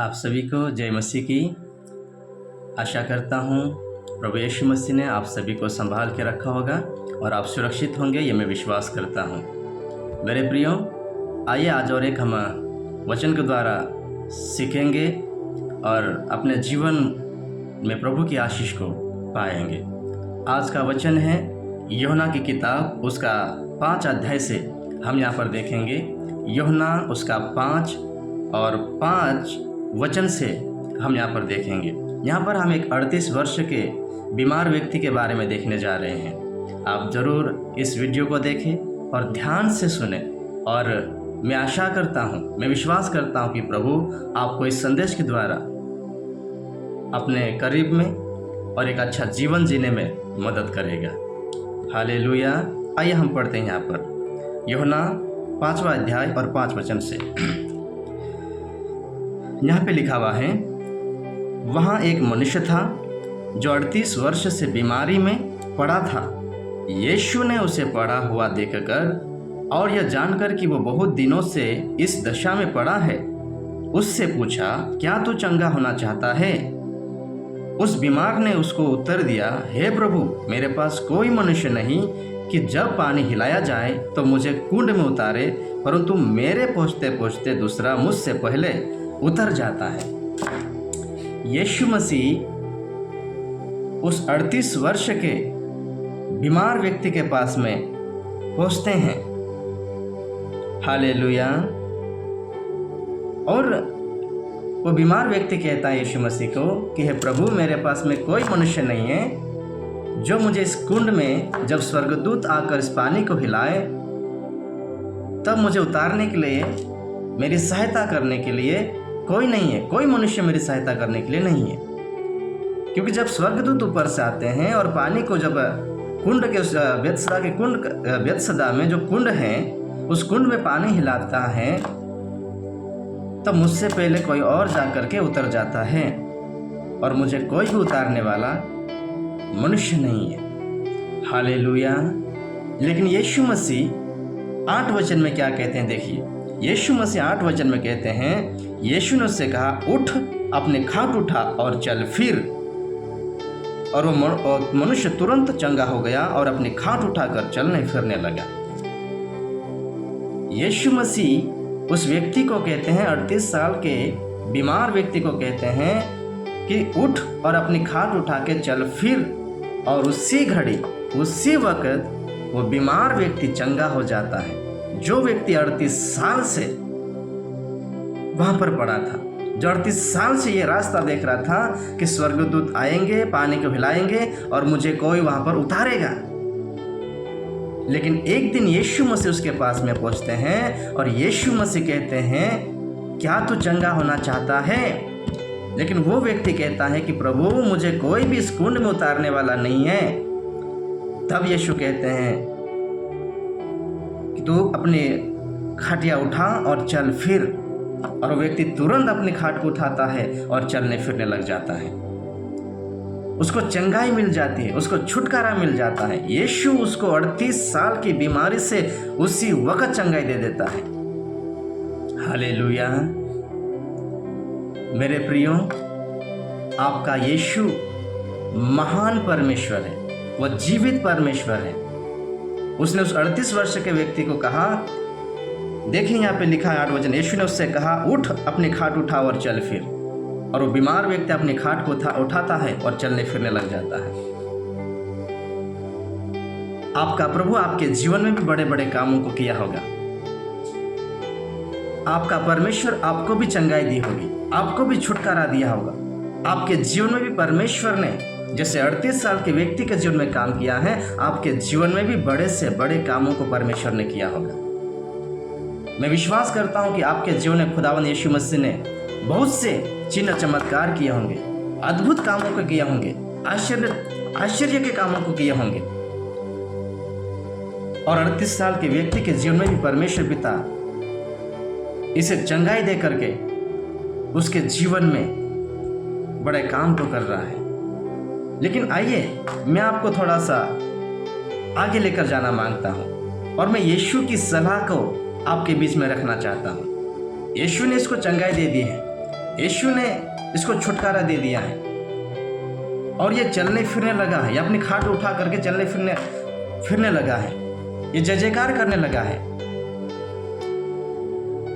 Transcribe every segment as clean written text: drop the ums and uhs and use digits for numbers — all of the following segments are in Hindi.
आप सभी को जय मसीह की। आशा करता हूँ प्रभु यीशु मसीह ने आप सभी को संभाल के रखा होगा और आप सुरक्षित होंगे, ये मैं विश्वास करता हूँ। मेरे प्रियो, आइए आज और एक हम वचन के द्वारा सीखेंगे और अपने जीवन में प्रभु की आशीष को पाएंगे। आज का वचन है यूहन्ना की किताब, उसका 5 अध्याय से हम यहाँ पर देखेंगे। यूहन्ना उसका 5 और 5 वचन से हम यहाँ पर देखेंगे। यहाँ पर हम एक 38 वर्ष के बीमार व्यक्ति के बारे में देखने जा रहे हैं। आप ज़रूर इस वीडियो को देखें और ध्यान से सुने, और मैं आशा करता हूँ, मैं विश्वास करता हूँ कि प्रभु आपको इस संदेश के द्वारा अपने करीब में और एक अच्छा जीवन जीने में मदद करेगा। हालेलुया। आइए हम पढ़ते हैं यहाँ पर यूहन्ना 5वां अध्याय और 5 वचन से। यहाँ पे लिखा हुआ है, वहाँ एक मनुष्य था जो 38 वर्ष से बीमारी में पड़ा था। यीशु ने उसे पड़ा हुआ देखकर और यह जानकर कि वो बहुत दिनों से इस दशा में पड़ा है, उससे पूछा, क्या तू चंगा होना चाहता है? उस बीमार ने उसको उत्तर दिया, हे प्रभु, मेरे पास कोई मनुष्य नहीं कि जब पानी हिलाया जाए तो मुझे कुंड में उतारे, परंतु मेरे पहुँचते पहुँचते दूसरा मुझसे पहले उतर जाता है। यीशु मसीह उस 38 वर्ष के बीमार व्यक्ति के पास में पहुँचते हैं। हालेलुया। और वो बीमार व्यक्ति कहता है यीशु मसीह को कि हे प्रभु, मेरे पास में कोई मनुष्य नहीं है जो मुझे इस कुंड में जब स्वर्गदूत आकर इस पानी को हिलाए तब मुझे उतारने के लिए, मेरी सहायता करने के लिए कोई नहीं है। कोई मनुष्य मेरी सहायता करने के लिए नहीं है। क्योंकि जब स्वर्गदूत ऊपर से आते हैं और पानी को जब कुंड के उस बेतसदा में जो कुंड है उस कुंड में पानी हिलाता है, तब मुझसे पहले कोई और जा करके उतर जाता है और मुझे कोई भी उतारने वाला मनुष्य नहीं है। हालेलुया। लेकिन यीशु मसीह 8 वचन में क्या कहते हैं, देखिए। यीशु मसीह 8 वचन में कहते हैं, यीशु ने उससे कहा, उठ, अपने खाट उठा और चल फिर। और वो मनुष्य तुरंत चंगा हो गया और अपनी खाट उठाकर चलने फिरने लगा। यीशु मसीह उस व्यक्ति को कहते हैं, 38 साल के बीमार व्यक्ति को कहते हैं कि उठ और अपनी खाट उठा के चल फिर। और उसी घड़ी, उसी वक्त वो बीमार व्यक्ति चंगा हो जाता है। जो व्यक्ति 38 साल से वहां पर पड़ा था, जो 38 साल से ये रास्ता देख रहा था कि स्वर्गदूत आएंगे, पानी को हिलाएंगे और मुझे कोई वहां पर उतारेगा। लेकिन एक दिन यीशु मसीह उसके पास में पहुंचते हैं और यीशु मसीह कहते हैं, क्या तू चंगा होना चाहता है? लेकिन वो व्यक्ति कहता है कि प्रभु, मुझे कोई भी इस कुंड में उतारने वाला नहीं है। तब यीशु कहते हैं कि तू अपनी खटिया उठा और चल फिर। और वो व्यक्ति तुरंत अपनी खाट को उठाता है और चलने फिरने लग जाता है। उसको चंगाई मिल जाती है, उसको छुटकारा मिल जाता है। यीशु उसको 38 साल की बीमारी से उसी वक्त चंगाई दे देता है। हालेलुया। मेरे प्रियो, आपका यीशु महान परमेश्वर है, वह जीवित परमेश्वर है। उसने उस 38 वर्ष के व्यक्ति को कहा, देखिए यहाँ पे लिखा है 8 वचन, यीशु ने उससे कहा, उठ, अपनी खाट उठा और चल फिर। और वो बीमार व्यक्ति अपनी खाट को उठाता है और चलने फिरने लग जाता है। आपका प्रभु आपके जीवन में भी बड़े बड़े कामों को किया होगा। आपका परमेश्वर आपको भी चंगाई दी होगी, आपको भी छुटकारा दिया होगा। आपके जीवन में भी परमेश्वर ने जैसे 38 साल के व्यक्ति के जीवन में काम किया है, आपके जीवन में भी बड़े से बड़े कामों को परमेश्वर ने किया होगा। मैं विश्वास करता हूं कि आपके जीवन में खुदावंद यीशु मसीह ने बहुत से चिन्ह चमत्कार किए होंगे, अद्भुत कामों को किए होंगे, आश्चर्य के कामों को किए होंगे। और 38 साल के व्यक्ति के जीवन में भी परमेश्वर पिता इसे चंगाई दे करके उसके जीवन में बड़े काम को कर रहा है। लेकिन आइए, मैं आपको थोड़ा सा आगे लेकर जाना मांगता हूं और मैं यीशु की सलाह को आपके बीच में रखना चाहता हूं। यीशु ने इसको चंगाई दे दी है, यीशु ने इसको छुटकारा दे दिया है और ये चलने फिरने लगा है, ये अपनी खाट उठा करके चलने फिरने लगा है, ये जय जयकार करने लगा है।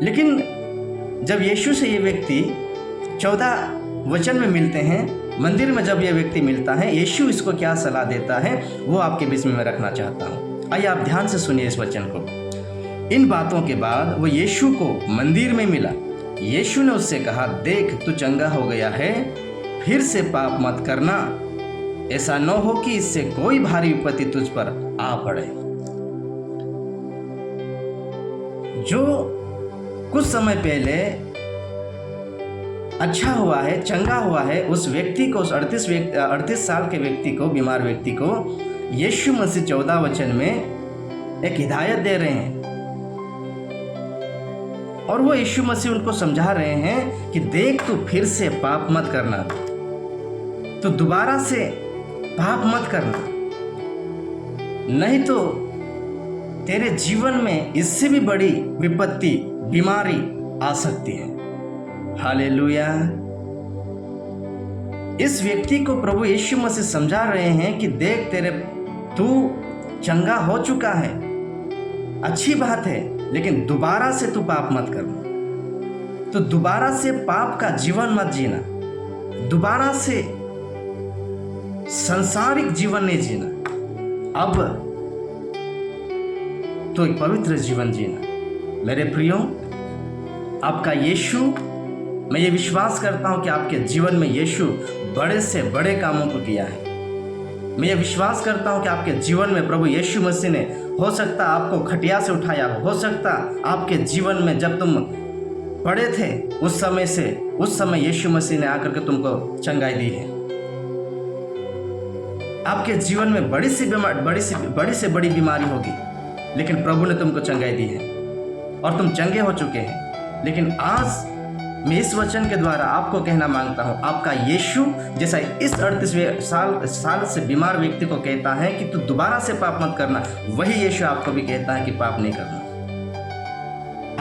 लेकिन जब यीशु से ये व्यक्ति 14 वचन में मिलते हैं, मंदिर में जब ये व्यक्ति मिलता है, यीशु इसको क्या सलाह देता है वो आपके बीच में मैं रखना चाहता हूँ। आइए आप ध्यान से सुनिए इस वचन को। इन बातों के बाद वो यीशु को मंदिर में मिला। यीशु ने उससे कहा, देख तू चंगा हो गया है, फिर से पाप मत करना, ऐसा न हो कि इससे कोई भारी विपत्ति तुझ पर आ पड़े। जो कुछ समय पहले अच्छा हुआ है, चंगा हुआ है, उस व्यक्ति को, उस 38 साल के व्यक्ति को, बीमार व्यक्ति को यीशु मसीह 14 वचन में एक हिदायत दे रहे हैं और वो यीशु मसीह उनको समझा रहे हैं कि देख तू फिर से पाप मत करना, तो दोबारा से पाप मत करना, नहीं तो तेरे जीवन में इससे भी बड़ी विपत्ति, बीमारी आ सकती है। हालेलुया। इस व्यक्ति को प्रभु यीशु मसीह समझा रहे हैं कि देख तू चंगा हो चुका है, अच्छी बात है, लेकिन दोबारा से तू पाप मत करना। तो दोबारा से पाप का जीवन मत जीना, दोबारा से सांसारिक जीवन नहीं जीना, अब तो एक पवित्र जीवन जीना। मेरे प्रियो, आपका यीशु, मैं ये विश्वास करता हूं कि आपके जीवन में यीशु बड़े से बड़े कामों को किया है। मैं ये विश्वास करता हूं कि आपके जीवन में प्रभु यीशु मसीह ने, हो सकता आपको खटिया से उठाया, हो सकता आपके जीवन में जब तुम पड़े थे उस समय यीशु मसीह ने आकर के तुमको चंगाई दी है। आपके जीवन में बड़ी से बड़ी बीमारी होगी, लेकिन प्रभु ने तुमको चंगाई दी है और तुम चंगे हो चुके हैं। लेकिन आज मैं इस वचन के द्वारा आपको कहना मांगता हूं, आपका यीशु जैसा इस 38 साल से बीमार व्यक्ति को कहता है कि तू दोबारा से पाप मत करना, वही यीशु आपको भी कहता है कि पाप नहीं करना।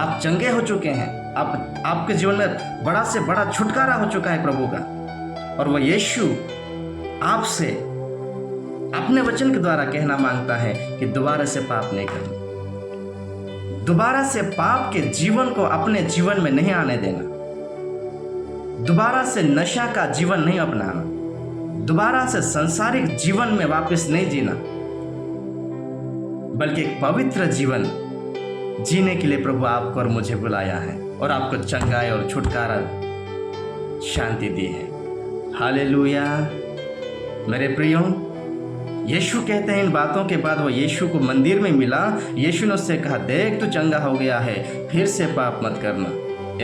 आप चंगे हो चुके हैं, आपके जीवन में बड़ा से बड़ा छुटकारा हो चुका है प्रभु का, और वह यीशु आपसे अपने वचन के द्वारा कहना मांगता है कि दोबारा से पाप नहीं करना, दोबारा से पाप के जीवन को अपने जीवन में नहीं आने देना, दोबारा से नशा का जीवन नहीं अपनाना, दोबारा से सांसारिक जीवन में वापस नहीं जीना, बल्कि एक पवित्र जीवन जीने के लिए प्रभु आपको और मुझे बुलाया है और आपको चंगाई और छुटकारा, शांति दी है। हालेलुया। मेरे प्रियो, यीशु कहते हैं इन बातों के बाद वो यीशु को मंदिर में मिला। यीशु ने उससे कहा, देख तू चंगा हो गया है, फिर से पाप मत करना,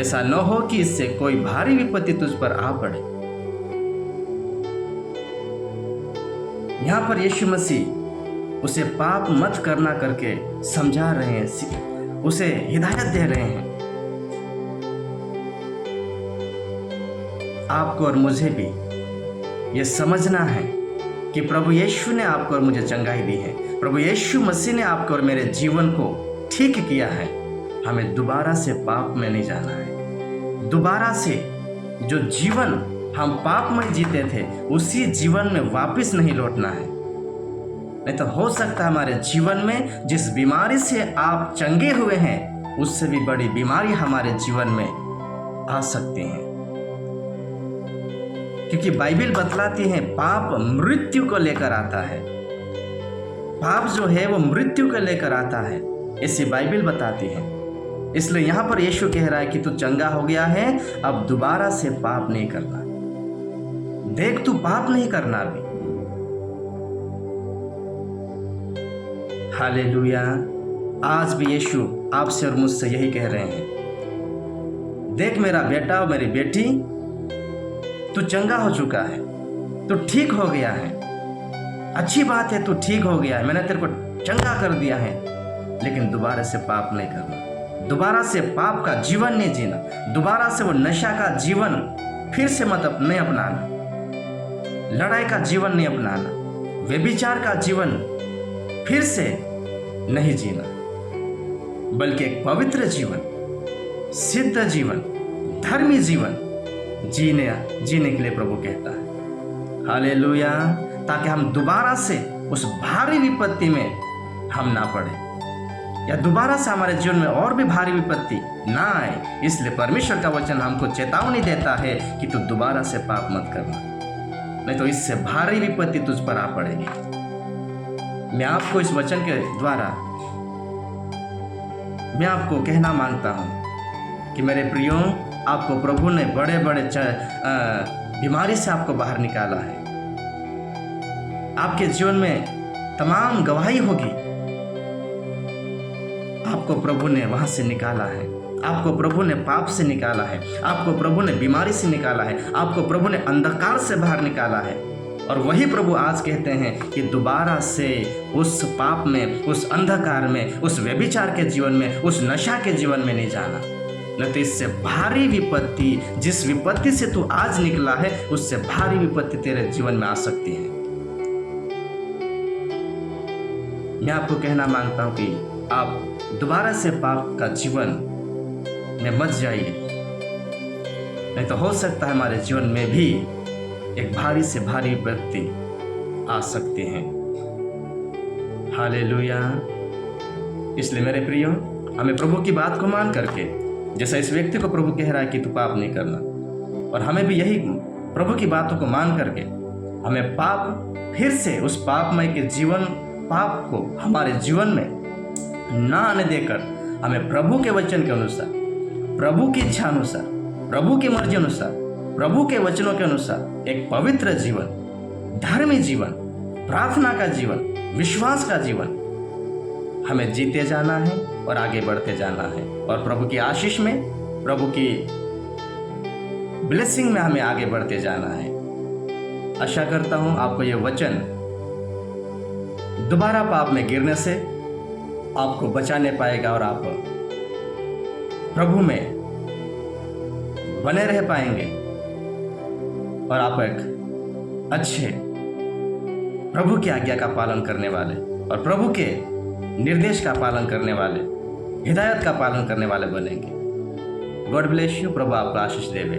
ऐसा न हो कि इससे कोई भारी विपत्ति तुझ पर आ पड़े। यहां पर यीशु मसीह उसे पाप मत करना करके समझा रहे हैं, उसे हिदायत दे रहे हैं। आपको और मुझे भी यह समझना है कि प्रभु यीशु ने आपको और मुझे चंगाई दी है, प्रभु यीशु मसीह ने आपको और मेरे जीवन को ठीक किया है। हमें दोबारा से पाप में नहीं जाना है, दोबारा से जो जीवन हम पाप में जीते थे उसी जीवन में वापस नहीं लौटना है। नहीं तो हो सकता है हमारे जीवन में जिस बीमारी से आप चंगे हुए हैं उससे भी बड़ी बीमारी हमारे जीवन में आ सकती है, क्योंकि बाइबल बतलाती है पाप मृत्यु को लेकर आता है। पाप जो है वो मृत्यु को लेकर आता है, ऐसी बाइबल बताती है। इसलिए यहां पर यीशु कह रहा है कि तू चंगा हो गया है, अब दोबारा से पाप नहीं करना। देख तू पाप नहीं करना अभी। हालेलुया। आज भी यीशु आपसे और मुझसे यही कह रहे हैं, देख मेरा बेटा और मेरी बेटी, तू चंगा हो चुका है, तू ठीक हो गया है, अच्छी बात है, तू ठीक हो गया है, मैंने तेरे को चंगा कर दिया है, लेकिन दोबारा से पाप नहीं करना, दोबारा से पाप का जीवन नहीं जीना, दोबारा से वो नशा का जीवन फिर से नहीं अपनाना, लड़ाई का जीवन नहीं अपनाना, व्यभिचार का जीवन फिर से नहीं जीना, बल्कि एक पवित्र जीवन, सिद्ध जीवन, धर्मी जीवन जीने के लिए प्रभु कहता है। हालेलुया। ताकि हम दोबारा से उस भारी विपत्ति में हम ना पड़े, या दोबारा से हमारे जीवन में और भी भारी विपत्ति ना आए। इसलिए परमेश्वर का वचन हमको चेतावनी देता है कि तू दोबारा से पाप मत करना, नहीं तो इससे भारी विपत्ति तुझ पर आ पड़ेगी। मैं आपको इस वचन के द्वारा मैं आपको कहना मांगता हूँ कि मेरे प्रियो, आपको प्रभु ने बड़े बड़े बीमारी से आपको बाहर निकाला है। आपके जीवन में तमाम गवाही होगी। आपको प्रभु ने वहां से निकाला है, आपको प्रभु ने पाप से निकाला है, आपको प्रभु ने बीमारी से निकाला है, आपको प्रभु ने अंधकार से बाहर निकाला है। और वही प्रभु आज कहते हैं कि दोबारा से उस पाप में, उस अंधकार में, उस व्यभिचार के जीवन में, उस नशा के जीवन में नहीं जाना, नहीं तो इससे भारी विपत्ति, जिस विपत्ति से तू आज निकला है उससे भारी विपत्ति तेरे जीवन में आ सकती है। मैं आपको कहना मांगता हूं कि आप दोबारा से पाप का जीवन में मत जाइए, नहीं तो हो सकता है हमारे जीवन में भी एक भारी से भारी विपत्ति आ सकती है। हालेलुया। इसलिए मेरे प्रियो, हमें प्रभु की बात को मान करके, जैसा इस व्यक्ति को प्रभु कह रहा है कि तू पाप नहीं करना, और हमें भी यही प्रभु की बातों को मान करके हमें पाप फिर से उस पापमय के जीवन, पाप को हमारे जीवन में ना आने देकर हमें प्रभु के वचन के अनुसार, प्रभु की इच्छा अनुसार, प्रभु की मर्जी अनुसार, प्रभु के वचनों के अनुसार एक पवित्र जीवन, धर्मी जीवन, प्रार्थना का जीवन, विश्वास का जीवन हमें जीते जाना है और आगे बढ़ते जाना है। और प्रभु की आशीष में, प्रभु की ब्लेसिंग में हमें आगे बढ़ते जाना है। आशा करता हूं आपको यह वचन दोबारा पाप में गिरने से आपको बचाने पाएगा और आप प्रभु में बने रह पाएंगे और आप एक अच्छे प्रभु की आज्ञा का पालन करने वाले और प्रभु के निर्देश का पालन करने वाले, हिदायत का पालन करने वाले बनेंगे। God bless you. प्रभु आपको आशीष देवे।